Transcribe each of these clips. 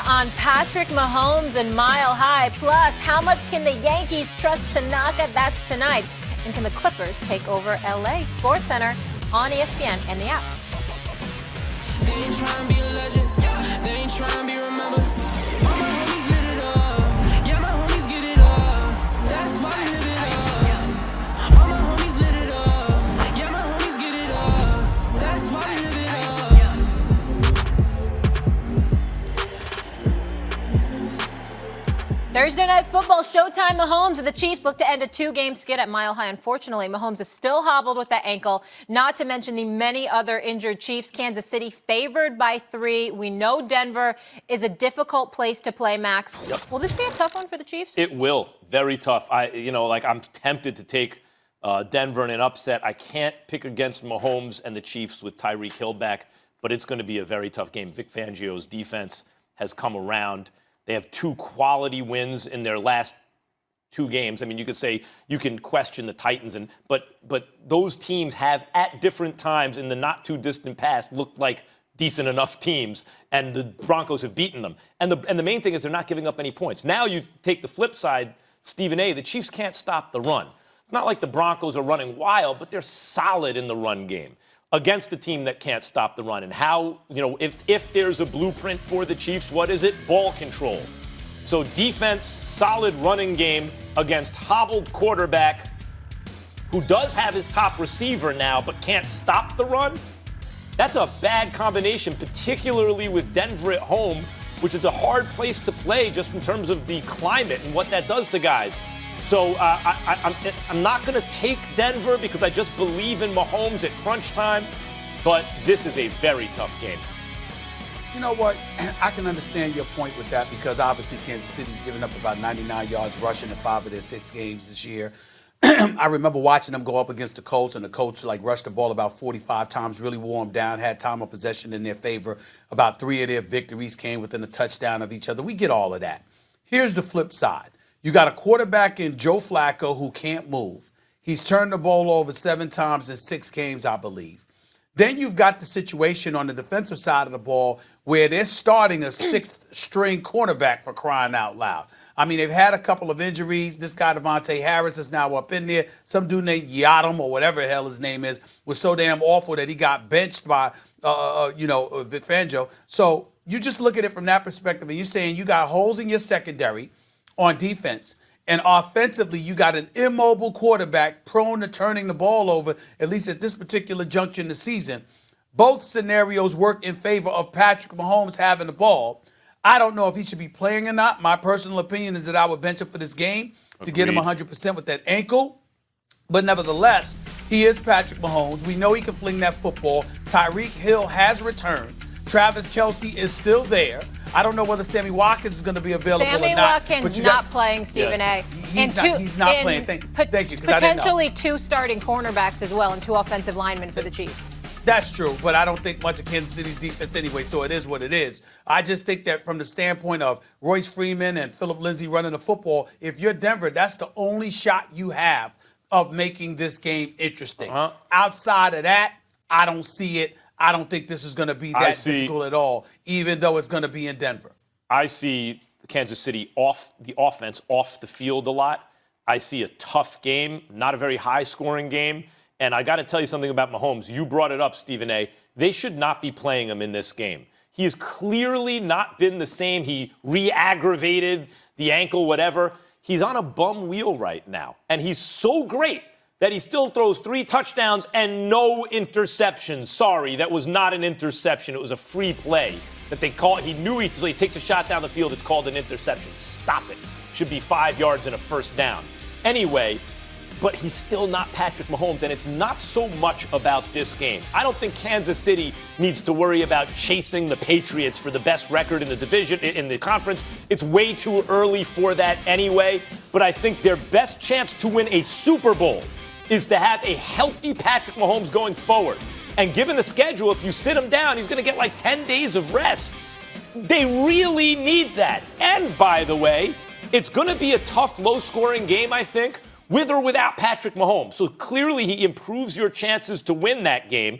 on Patrick Mahomes and Mile High. Plus, how much can the Yankees trust Tanaka? That's tonight. And can the Clippers take over LA? Sports Center on ESPN and the app. They ain't trying to be a legend. They ain't trying to be remembered. All my homies lit it up. Yeah, my homies get it up. That's why we live it up. All my homies lit it up. Yeah, my homies get it up. That's why we live it up. Thursday Night Football, Showtime. Mahomes and the Chiefs look to end a two-game skid at Mile High. Unfortunately, Mahomes is still hobbled with that ankle, not to mention the many other injured Chiefs. Kansas City favored by 3. We know Denver is a difficult place to play, Max. Yep. Will this be a tough one for the Chiefs? It will. Very tough. I'm tempted to take Denver in an upset. I can't pick against Mahomes and the Chiefs with Tyreek Hill back, but it's going to be a very tough game. Vic Fangio's defense has come around. They have 2 quality wins in their last 2 games. I mean, you could say you can question the Titans, but those teams have at different times in the not too distant past looked like decent enough teams, and the Broncos have beaten them. And the main thing is they're not giving up any points. Now you take the flip side, Stephen A. The Chiefs can't stop the run. It's not like the Broncos are running wild, but they're solid in the run game against a team that can't stop the run. And how, if there's a blueprint for the Chiefs, what is it? Ball control. So defense, solid running game against hobbled quarterback who does have his top receiver now but can't stop the run. That's a bad combination, particularly with Denver at home, which is a hard place to play just in terms of the climate and what that does to guys. So I'm not going to take Denver because I just believe in Mahomes at crunch time, but this is a very tough game. You know what? I can understand your point with that because obviously Kansas City's given up about 99 yards rushing in 5 of their 6 games this year. I remember watching them go up against the Colts, and the Colts rushed the ball about 45 times, really wore them down, had time of possession in their favor. About 3 of their victories came within a touchdown of each other. We get all of that. Here's the flip side. You got a quarterback in Joe Flacco who can't move. He's turned the ball over 7 times in 6 games, I believe. Then you've got the situation on the defensive side of the ball where they're starting a 6th-string cornerback, for crying out loud. I mean, they've had a couple of injuries. This guy, Devontae Harris, is now up in there. Some dude named Yadam, or whatever the hell his name is, was so damn awful that he got benched by, Vic Fangio. So you just look at it from that perspective, and you're saying you got holes in your secondary on defense. And offensively, you got an immobile quarterback prone to turning the ball over, at least at this particular juncture in the season. Both scenarios work in favor of Patrick Mahomes having the ball. I don't know if he should be playing or not. My personal opinion is that I would bench him for this game to get him 100% with that ankle. But nevertheless, he is Patrick Mahomes. We know he can fling that football. Tyreek Hill has returned. Travis Kelce is still there. I don't know whether Sammy Watkins is going to be available or not. Sammy Watkins not playing, Stephen A. He's not playing. Thank you. Potentially 2 starting cornerbacks as well and 2 offensive linemen for the Chiefs. That's true, but I don't think much of Kansas City's defense anyway, so it is what it is. I just think that from the standpoint of Royce Freeman and Phillip Lindsay running the football, if you're Denver, that's the only shot you have of making this game interesting. Outside of that, I don't see it. I don't think this is going to be that difficult at all, even though it's going to be in Denver. I see Kansas City off the offense, off the field a lot. I see a tough game, not a very high-scoring game. And I got to tell you something about Mahomes. You brought it up, Stephen A. They should not be playing him in this game. He has clearly not been the same. He re-aggravated the ankle, whatever. He's on a bum wheel right now. And he's so great that he still throws 3 touchdowns and no interceptions. Sorry, that was not an interception. It was a free play that they call it. He knew so he takes a shot down the field. It's called an interception. Stop it. Should be 5 yards and a first down. Anyway, but he's still not Patrick Mahomes, and it's not so much about this game. I don't think Kansas City needs to worry about chasing the Patriots for the best record in the division, in the conference. It's way too early for that anyway, but I think their best chance to win a Super Bowl is to have a healthy Patrick Mahomes going forward. And given the schedule, if you sit him down, he's going to get like 10 days of rest. They really need that. And by the way, it's going to be a tough, low-scoring game, I think, with or without Patrick Mahomes. So clearly he improves your chances to win that game.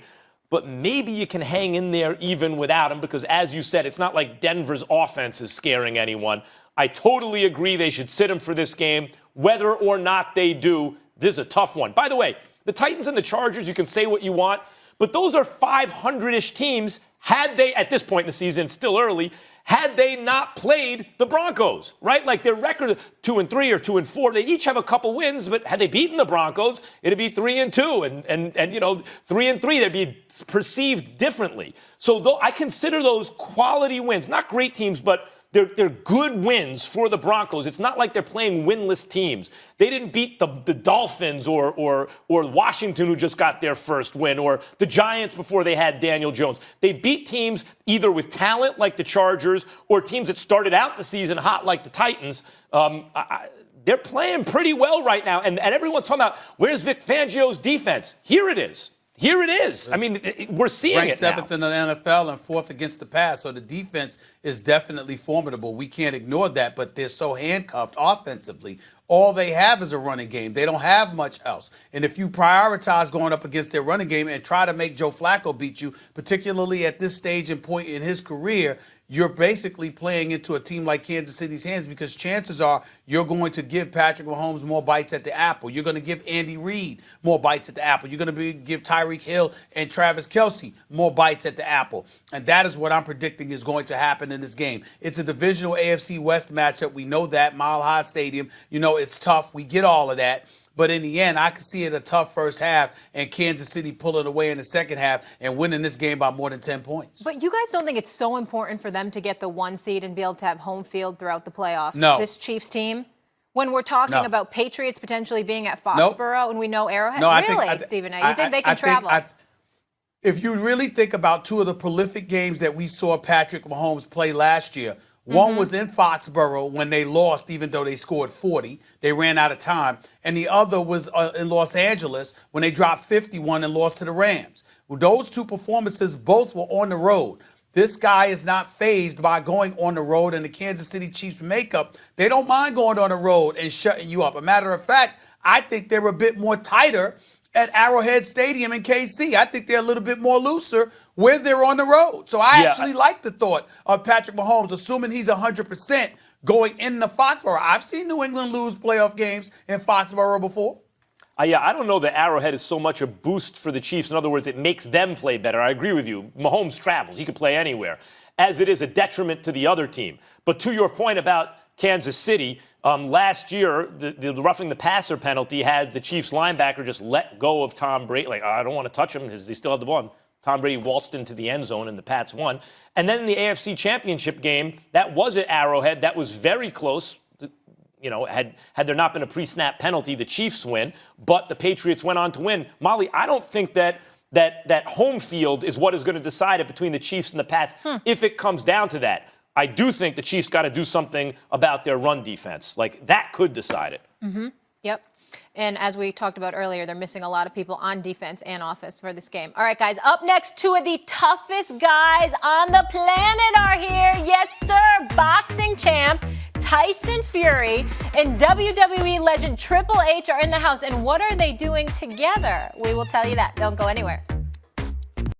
but maybe you can hang in there even without him because, as you said, it's not like Denver's offense is scaring anyone. I totally agree they should sit him for this game. Whether or not they do, this is a tough one. By the way, the Titans and the Chargers, you can say what you want, but those are 500-ish teams. Had they, at this point in the season, it's still early, had they not played the Broncos, right? Like their record 2-3 or 2-4, they each have a couple wins, but had they beaten the Broncos, it'd be 3-2, and you know 3-3, they'd be perceived differently. So though I consider those quality wins, not great teams, but they're good wins for the Broncos. It's not like they're playing winless teams. They didn't beat the Dolphins or Washington, who just got their first win, or the Giants before they had Daniel Jones. They beat teams either with talent like the Chargers or teams that started out the season hot like the Titans. They're playing pretty well right now. And everyone's talking about, where's Vic Fangio's defense? Here it is. Here it is. I mean, we're seeing Ranked it now. 7th in the NFL and 4th against the pass. So the defense is definitely formidable. We can't ignore that, but they're so handcuffed offensively. All they have is a running game. They don't have much else. And if you prioritize going up against their running game and try to make Joe Flacco beat you, particularly at this stage and point in his career, you're basically playing into a team like Kansas City's hands because chances are you're going to give Patrick Mahomes more bites at the apple. You're going to give Andy Reid more bites at the apple. You're going to give Tyreek Hill and Travis Kelce more bites at the apple. And that is what I'm predicting is going to happen in this game. It's a divisional AFC West matchup. We know that. Mile High Stadium. You know, it's tough. We get all of that. But in the end, I could see it a tough first half and Kansas City pulling away in the second half and winning this game by more than 10 points. But you guys don't think it's so important for them to get the 1 seed and be able to have home field throughout the playoffs? No. This Chiefs team? When we're talking No. about Patriots potentially being at Foxborough and we know Arrowhead? No, really, Stephen A? You think they can travel? If you really think about two of the prolific games that we saw Patrick Mahomes play last year, one was in Foxborough when they lost, even though they scored 40. They ran out of time. And the other was in Los Angeles when they dropped 51 and lost to the Rams. Well, those two performances both were on the road. This guy is not fazed by going on the road, and the Kansas City Chiefs makeup, they don't mind going on the road and shutting you up. A matter of fact, I think they're a bit more tighter at Arrowhead Stadium in KC. I think they're a little bit more looser where they're on the road. So I actually like the thought of Patrick Mahomes, assuming he's 100% going into Foxborough. I've seen New England lose playoff games in Foxborough before. I don't know that Arrowhead is so much a boost for the Chiefs. In other words, it makes them play better. I agree with you. Mahomes travels. He could play anywhere. As it is a detriment to the other team. But to your point about Kansas City, last year, the roughing the passer penalty had the Chiefs linebacker just let go of Tom Brady. Like, I don't want to touch him because they still have the ball. Tom Brady waltzed into the end zone and the Pats won. And then in the AFC Championship game, that was at Arrowhead. That was very close. You know, had there not been a pre-snap penalty, the Chiefs win. But the Patriots went on to win. Molly, I don't think that home field is what is going to decide it between the Chiefs and the Pats if it comes down to that. I do think the Chiefs got to do something about their run defense. Like, that could decide it. Mm-hmm. Yep. And as we talked about earlier, they're missing a lot of people on defense and offense for this game. All right, guys, up next, two of the toughest guys on the planet are here. Yes, sir. Boxing champ Tyson Fury and WWE legend Triple H are in the house. And what are they doing together? We will tell you that. Don't go anywhere.